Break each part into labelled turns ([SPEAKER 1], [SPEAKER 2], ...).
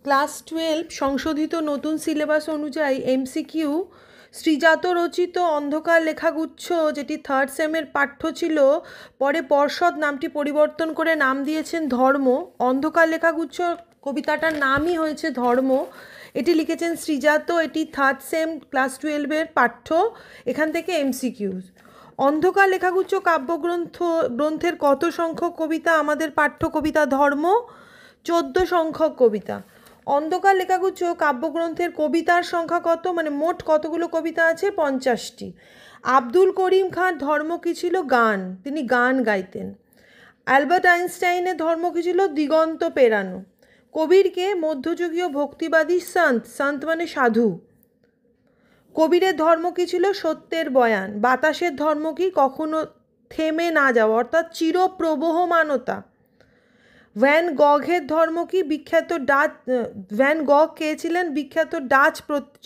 [SPEAKER 1] Class 12 সংশোধিত নতুন syllabus অনুযায়ী এমসিকিউ শ্রীজাত রচিত অন্ধকার লেখাগুচ্ছ, যেটি থার্ড সেমের পাঠ্য ছিল, পরে পর্ষদ নামটি পরিবর্তন করে নাম দিয়েছেন ধর্ম। অন্ধকার লেখাগুচ্ছ কবিতাটার নামই হয়েছে ধর্ম। এটি লিখেছেন শ্রীজাত। এটি থার্ড সেম ক্লাস 12-এর পাঠ্য। এখান থেকে এমসিকিউ। অন্ধকার লেখাগুচ্ছ গ্রন্থের কত সংখ্যক কবিতা আমাদের পাঠ্য কবিতা ধর্ম? 14 সংখ্যক কবিতা। অন্ধকার লেখাগুচ্ছ কাব্যগ্রন্থের কবিতার সংখ্যা কত, মানে মোট কতগুলো কবিতা আছে? 50টি। আব্দুল করিম খাঁর ধর্ম কী ছিল? গান। তিনি গান গাইতেন। অ্যালবার্ট আইনস্টাইনের ধর্ম কী ছিল? দিগন্ত পেরানো। কবিরকে মধ্যযুগীয় ভক্তিবাদী সন্ত মানে সাধু। কবিরের ধর্ম কী ছিল? সত্যের বয়ান। বাতাসের ধর্ম কি? কখনো থেমে না যাওয়া, অর্থাৎ চিরপ্রবহমানতা। ভ্যান গঘের ধর্ম কি? বিখ্যাত ভ্যান গগ কে ছিলেন? বিখ্যাত ডাচ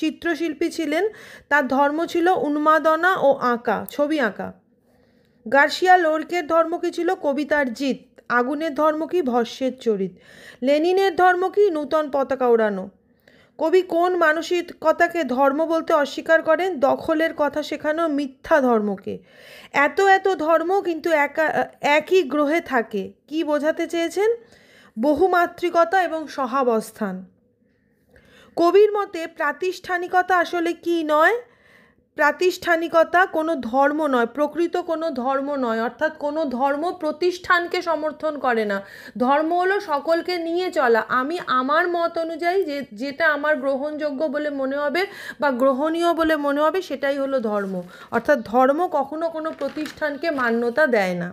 [SPEAKER 1] চিত্রশিল্পী ছিলেন। তার ধর্ম ছিল উন্মাদনা ও আঁকা, ছবি আঁকা। গার্সিয়া লোরকের ধর্ম কি ছিল? কবিতার জিত। আগুনের ধর্ম কি? ভস্মের চরিত। লেনিনের ধর্ম কি? নূতন পতাকা ওড়ানো। কবি কোন মানসিকতাকে ধর্ম বলতে অস্বীকার করেন? দখলের কথা শেখানো মিথ্যা ধর্মকে। এত এত ধর্ম কিন্তু একই গ্রহে থাকে, কি বোঝাতে চেয়েছেন? বহুমাত্রিকতা এবং সহাবস্থান। কবির মতে প্রাতিষ্ঠানিকতা আসলে কি নয়? প্রাতিষ্ঠানিকতা কোনো ধর্ম নয়, প্রকৃত কোনো ধর্ম নয়, অর্থাৎ কোনো ধর্ম প্রতিষ্ঠানকে সমর্থন করে না। ধর্ম হলো সকলকে নিয়ে চলা। আমি আমার মত অনুযায়ী যেটা আমার গ্রহণযোগ্য বলে মনে হবে বা গ্রহণীয় বলে মনে হবে, সেটাই হলো ধর্ম। অর্থাৎ ধর্ম কখনো কোনো প্রতিষ্ঠানকে মান্যতা দেয় না।